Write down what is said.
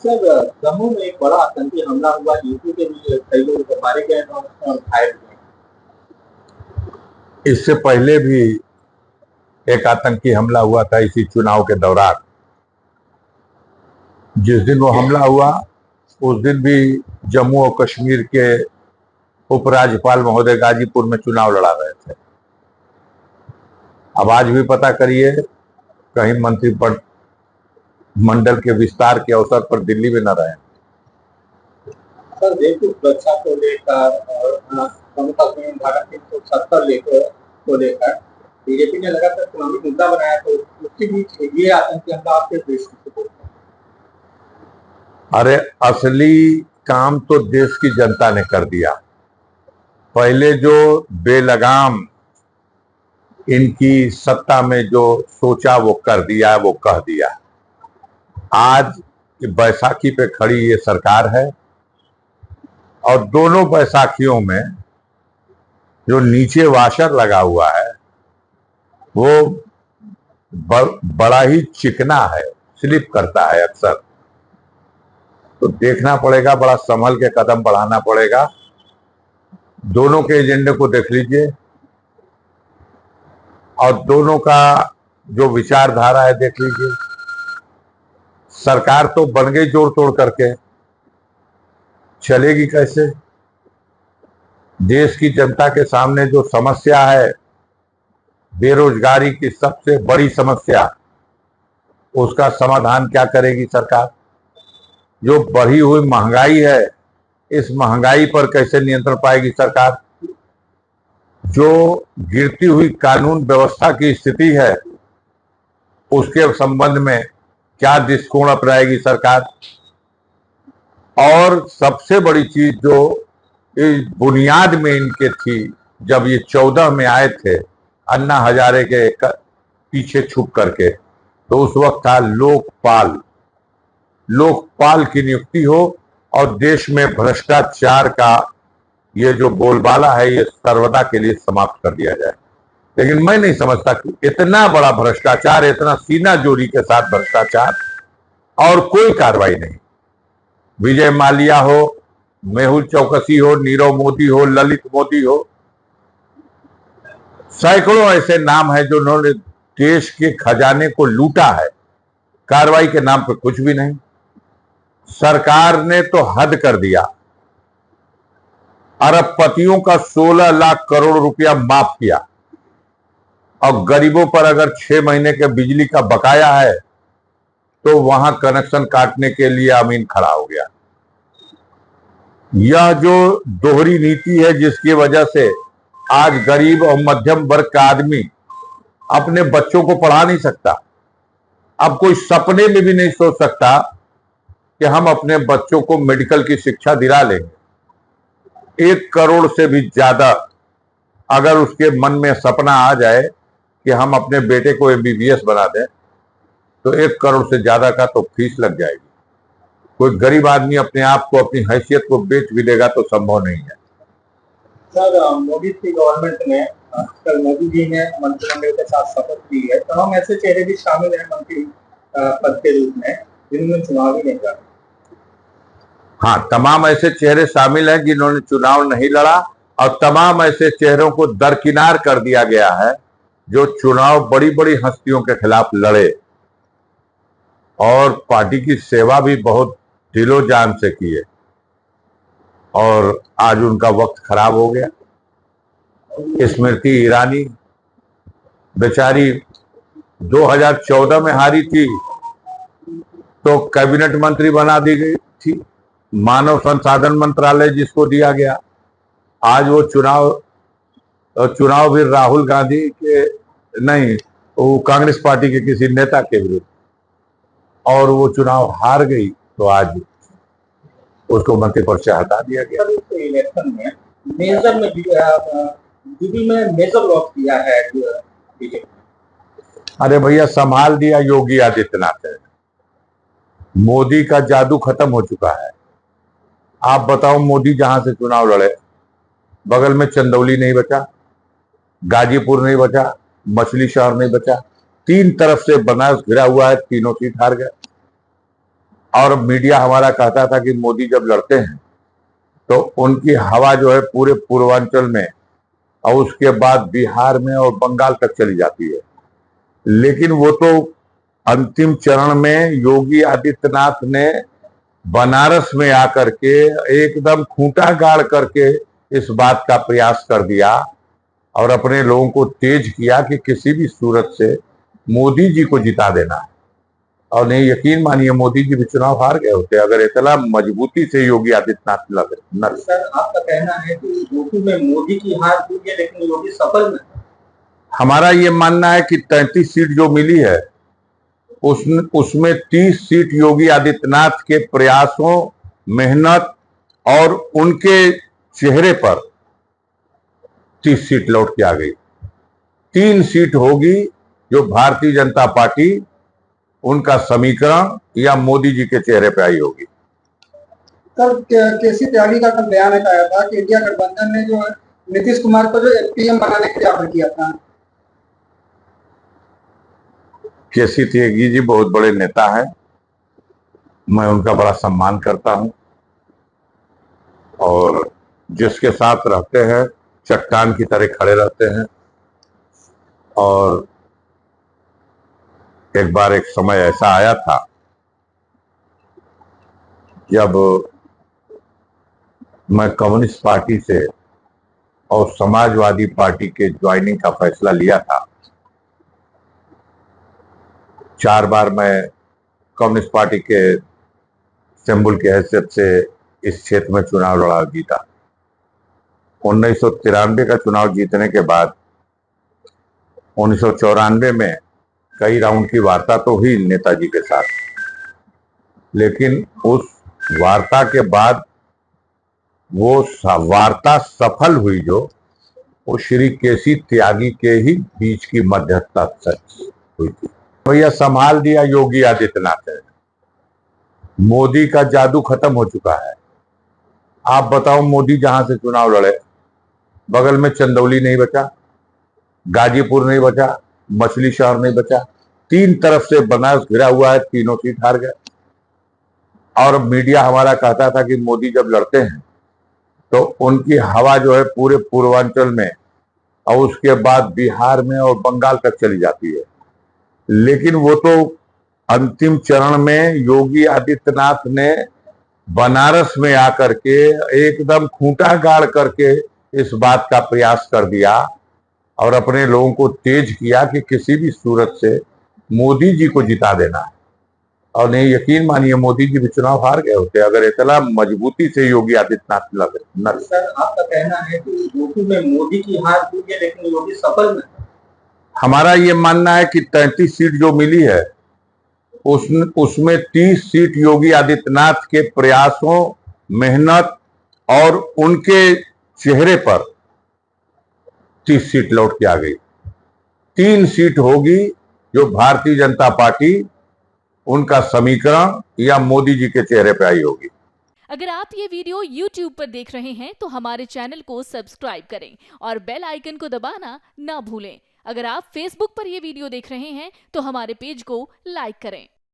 Sir, Jammu में एक बड़ा आतंकी हमला हुआ, यूपी के भी कई लोग मारे गए और घायल हुए। इससे पहले भी एक आतंकी हमला हुआ था इसी चुनाव के दौरान। जिस दिन वो हमला हुआ उस दिन भी जम्मू और कश्मीर के उपराज्यपाल महोदय गाजीपुर में चुनाव लड़ा रहे थे। अब आज भी पता करिए, कहीं मंत्रिमंडल के विस्तार के अवसर पर दिल्ली में न रहे। सर, देश की सुरक्षा को लेकर और जम्मू कश्मीर धारा 370 को लेकर बीजेपी ने लगातार चुनावी मुद्दा बनाया, तो उसके बीच ये आतंकी हमला आपके देश को। अरे, असली काम तो देश की जनता ने कर दिया। पहले जो बेलगाम इनकी सत्ता में जो सोचा वो कर दिया, वो कह दिया। आज बैसाखी पे खड़ी ये सरकार है और दोनों बैसाखियों में जो नीचे वाशर लगा हुआ है वो बड़ा ही चिकना है, स्लिप करता है अक्सर। तो देखना पड़ेगा, बड़ा संभल के कदम बढ़ाना पड़ेगा। दोनों के एजेंडे को देख लीजिए और दोनों का जो विचारधारा है देख लीजिए। सरकार तो बन गई जोड़ तोड़ करके, चलेगी कैसे? देश की जनता के सामने जो समस्या है, बेरोजगारी की सबसे बड़ी समस्या, उसका समाधान क्या करेगी सरकार? जो बढ़ी हुई महंगाई है, इस महंगाई पर कैसे नियंत्रण पाएगी सरकार? जो गिरती हुई कानून व्यवस्था की स्थिति है, उसके संबंध में क्या दृष्टिकोण अपनाएगी सरकार? और सबसे बड़ी चीज जो इस बुनियाद में इनके थी, जब ये 14 में आए थे अन्ना हजारे के पीछे छुप करके, तो उस वक्त था लोकपाल की नियुक्ति हो और देश में भ्रष्टाचार का ये जो बोलबाला है ये सर्वदा के लिए समाप्त कर दिया जाए। लेकिन मैं नहीं समझता कि इतना बड़ा भ्रष्टाचार, इतना सीना जोड़ी के साथ भ्रष्टाचार और कोई कार्रवाई नहीं। विजय माल्या हो, मेहुल चौकसी हो, नीरव मोदी हो, ललित मोदी हो, सैकड़ों ऐसे नाम हैं जो उन्होंने देश के खजाने को लूटा है। कार्रवाई के नाम पे कुछ भी नहीं। सरकार ने तो हद कर दिया। अरबपतियों का 16 लाख करोड़ रुपया माफ किया और गरीबों पर अगर 6 महीने के बिजली का बकाया है तो वहां कनेक्शन काटने के लिए अमीन खड़ा हो गया। यह जो दोहरी नीति है जिसकी वजह से आज गरीब और मध्यम वर्ग का आदमी अपने बच्चों को पढ़ा नहीं सकता। अब कोई सपने में भी नहीं सोच सकता कि हम अपने बच्चों को मेडिकल की शिक्षा दिला लेंगे। 1 करोड़ से भी ज्यादा अगर उसके मन में सपना आ जाए कि हम अपने बेटे को MBBS बना दें, तो 1 करोड़ से ज्यादा का तो फीस लग जाएगी। कोई गरीब आदमी अपने आप को, अपनी हैसियत को बेच भी देगा तो संभव नहीं है। सर, मोदी की गवर्नमेंट ने, कल मोदी जी ने मंत्रिमंडल के साथ शपथ ली है, तमाम ऐसे चेहरे भी शामिल हैं मंत्री पद के रूप में जिन्होंने चुनाव ही नहीं लड़ा। हाँ, तमाम ऐसे चेहरे शामिल हैं जिन्होंने चुनाव नहीं लड़ा और तमाम ऐसे चेहरों को दरकिनार कर दिया गया है जो चुनाव बड़ी बड़ी हस्तियों के खिलाफ लड़े और पार्टी की सेवा भी बहुत दिलो जान से किए, और आज उनका वक्त खराब हो गया। स्मृति ईरानी बेचारी 2014 में हारी थी तो कैबिनेट मंत्री बना दी गई थी, मानव संसाधन मंत्रालय जिसको दिया गया। आज वो चुनाव भी राहुल गांधी के नहीं, वो कांग्रेस पार्टी के किसी नेता के विरुद्ध, और वो चुनाव हार गई तो आज उसको मंत्री पद से हटा दिया गया। इलेक्शन में मेजर में यूपी में मेजर लॉस किया है बीजेपी। अरे भैया, संभाल दिया योगी आदित्यनाथ है। मोदी का जादू खत्म हो चुका है। आप बताओ, मोदी जहां से चुनाव लड़े बगल में चंदौली नहीं बचा, गाजीपुर नहीं बचा, मछली शहर नहीं बचा, 3 तरफ से बनारस घिरा हुआ है, तीनों सीट हार गए। और मीडिया हमारा कहता था कि मोदी जब लड़ते हैं तो उनकी हवा जो है पूरे पूर्वांचल में और उसके बाद बिहार में और बंगाल तक चली जाती है। लेकिन वो तो अंतिम चरण में योगी आदित्यनाथ ने बनारस में आकर के एकदम खूंटा गाड़ करके इस बात का प्रयास कर दिया और अपने लोगों को तेज किया कि किसी भी सूरत से मोदी जी को जिता देना है। और नहीं, यकीन मानिए, मोदी जी भी चुनाव हार गए होते अगर इतना मजबूती से योगी आदित्यनाथ लड़। सर, आपका कहना है कि यूपी में मोदी की हार हुई है लेकिन योगी सफल नहीं। हमारा ये मानना है कि 33 सीट जो मिली है उसमें 30 सीट योगी आदित्यनाथ के प्रयासों, मेहनत और उनके चेहरे पर 30 सीट लौट के आ गई। 3 सीट होगी जो भारतीय जनता पार्टी, उनका समीकरण या मोदी जी के चेहरे पे आई होगी। सर, केसी त्यागी का कल बयान आया था कि इंडिया गठबंधन ने जो नीतीश कुमार को जो पीएम बनाने के लिए ऑफर किया था। केसी त्यागी जी बहुत बड़े नेता हैं, मैं उनका बड़ा सम्मान करता हूं और जिसके साथ रहते हैं चट्टान की तरह खड़े रहते हैं। और एक बार एक समय ऐसा आया था जब मैं कम्युनिस्ट पार्टी से और समाजवादी पार्टी के ज्वाइनिंग का फैसला लिया था। 4 बार मैं कम्युनिस्ट पार्टी के सिंबल की हैसियत से इस क्षेत्र में चुनाव लड़ा, जीता। 1993 का चुनाव जीतने के बाद 1994 में कई राउंड की वार्ता तो हुई नेताजी के साथ, लेकिन उस वार्ता के बाद वो वार्ता सफल हुई जो वो श्री केसी त्यागी के ही बीच की मध्यस्थता हुई थी। भैया संभाल दिया योगी आदित्यनाथ है। मोदी का जादू खत्म हो चुका है। आप बताओ, मोदी जहां से चुनाव लड़े बगल में चंदौली नहीं बचा, गाजीपुर नहीं बचा, मछली शहर नहीं बचा, 3 तरफ से बनारस घिरा हुआ है, तीनों सीट हार गए। और मीडिया हमारा कहता था कि मोदी जब लड़ते हैं तो उनकी हवा जो है पूरे पूर्वांचल में और उसके बाद बिहार में और बंगाल तक चली जाती है। लेकिन वो तो अंतिम चरण में योगी आदित्यनाथ ने बनारस में आकर के एकदम खूंटा गाड़ करके इस बात का प्रयास कर दिया और अपने लोगों को तेज किया कि किसी भी सूरत से मोदी जी को जिता देना है। और नहीं, यकीन मानिए, मोदी जी भी चुनाव हार गए होते अगर इतना मजबूती से योगी आदित्यनाथ लड़। सर, आपका कहना है कि यूपी में मोदी की हार हुई है लेकिन योगी सफल नहीं। हमारा ये मानना है कि 33 सीट जो मिली है उसमें 30 सीट योगी आदित्यनाथ के प्रयासों, मेहनत और उनके चेहरे पर 30 सीट लौट के आ गई। 3 सीट होगी जो भारतीय जनता पार्टी, उनका समीकरण या मोदी जी के चेहरे पे आई होगी। अगर आप ये वीडियो YouTube पर देख रहे हैं तो हमारे चैनल को सब्सक्राइब करें और बेल आइकन को दबाना ना भूलें। अगर आप Facebook पर ये वीडियो देख रहे हैं तो हमारे पेज को लाइक करें।